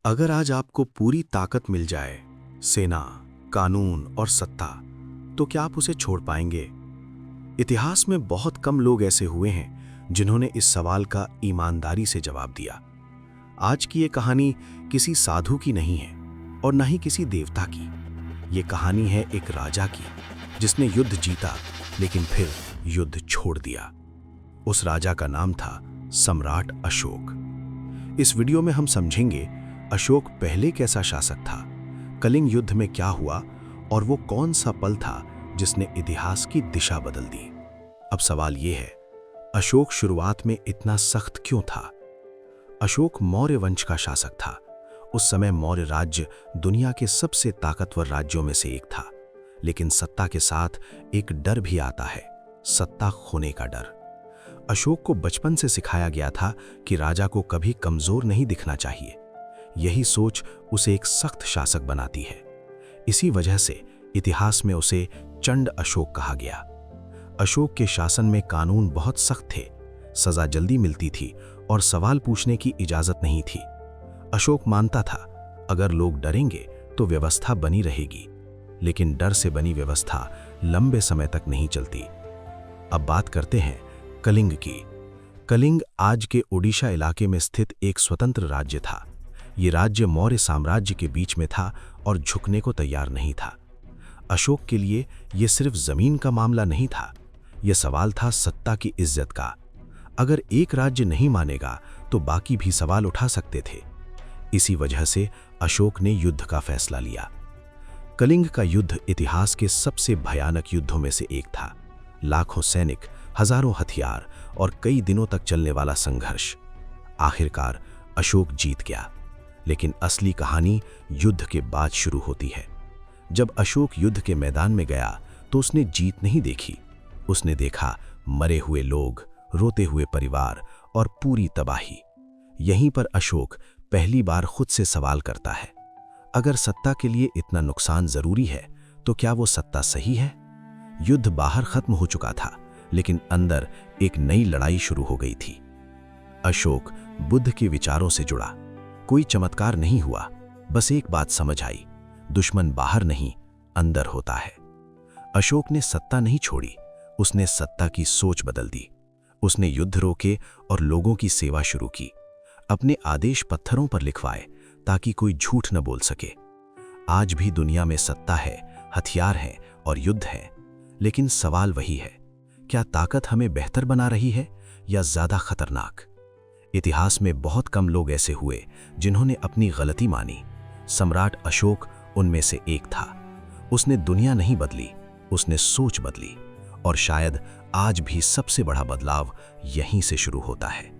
अगर आज आपको पूरी ताकत मिल जाए, सेना, कानून और सत्ता, तो क्या आप उसे छोड़ पाएंगे? इतिहास में बहुत कम लोग ऐसे हुए हैं जिन्होंने इस सवाल का ईमानदारी से जवाब दिया। आज की ये कहानी किसी साधु की नहीं है और न ही किसी देवता की। ये कहानी है एक राजा की जिसने युद्ध जीता लेकिन फिर युद्ध छोड़ दिया। उस राजा का नाम था सम्राट अशोक। इस वीडियो में हम समझेंगे अशोक पहले कैसा शासक था, कलिंग युद्ध में क्या हुआ और वो कौन सा पल था जिसने इतिहास की दिशा बदल दी। अब सवाल ये है, अशोक शुरुआत में इतना सख्त क्यों था? अशोक मौर्य वंश का शासक था। उस समय मौर्य राज्य दुनिया के सबसे ताकतवर राज्यों में से एक था। लेकिन सत्ता के साथ एक डर भी आता है, सत्ता खोने का डर। अशोक को बचपन से सिखाया गया था कि राजा को कभी कमजोर नहीं दिखना चाहिए। यही सोच उसे एक सख्त शासक बनाती है। इसी वजह से इतिहास में उसे चंड अशोक कहा गया। अशोक के शासन में कानून बहुत सख्त थे, सजा जल्दी मिलती थी और सवाल पूछने की इजाजत नहीं थी। अशोक मानता था अगर लोग डरेंगे तो व्यवस्था बनी रहेगी, लेकिन डर से बनी व्यवस्था लंबे समय तक नहीं चलती। अब बात करते हैं कलिंग की। कलिंग आज के ओडिशा इलाके में स्थित एक स्वतंत्र राज्य था। ये राज्य मौर्य साम्राज्य के बीच में था और झुकने को तैयार नहीं था। अशोक के लिए ये सिर्फ जमीन का मामला नहीं था, यह सवाल था सत्ता की इज्जत का। अगर एक राज्य नहीं मानेगा तो बाकी भी सवाल उठा सकते थे। इसी वजह से अशोक ने युद्ध का फैसला लिया। कलिंग का युद्ध इतिहास के सबसे भयानक युद्धों में से एक था। लाखों सैनिक, हजारों हथियार और कई दिनों तक चलने वाला संघर्ष। आखिरकार अशोक जीत गया। लेकिन असली कहानी युद्ध के बाद शुरू होती है। जब अशोक युद्ध के मैदान में गया तो उसने जीत नहीं देखी, उसने देखा मरे हुए लोग, रोते हुए परिवार और पूरी तबाही। यहीं पर अशोक पहली बार खुद से सवाल करता है, अगर सत्ता के लिए इतना नुकसान जरूरी है तो क्या वो सत्ता सही है? युद्ध बाहर खत्म हो चुका था, लेकिन अंदर एक नई लड़ाई शुरू हो गई थी। अशोक बुद्ध के विचारों से जुड़ा। कोई चमत्कार नहीं हुआ, बस एक बात समझ आई, दुश्मन बाहर नहीं अंदर होता है। अशोक ने सत्ता नहीं छोड़ी, उसने सत्ता की सोच बदल दी। उसने युद्ध रोके और लोगों की सेवा शुरू की। अपने आदेश पत्थरों पर लिखवाए ताकि कोई झूठ न बोल सके। आज भी दुनिया में सत्ता है, हथियार हैं और युद्ध है, लेकिन सवाल वही है, क्या ताकत हमें बेहतर बना रही है या ज्यादा खतरनाक? इतिहास में बहुत कम लोग ऐसे हुए जिन्होंने अपनी गलती मानी। सम्राट अशोक उनमें से एक था। उसने दुनिया नहीं बदली, उसने सोच बदली। और शायद आज भी सबसे बड़ा बदलाव यहीं से शुरू होता है।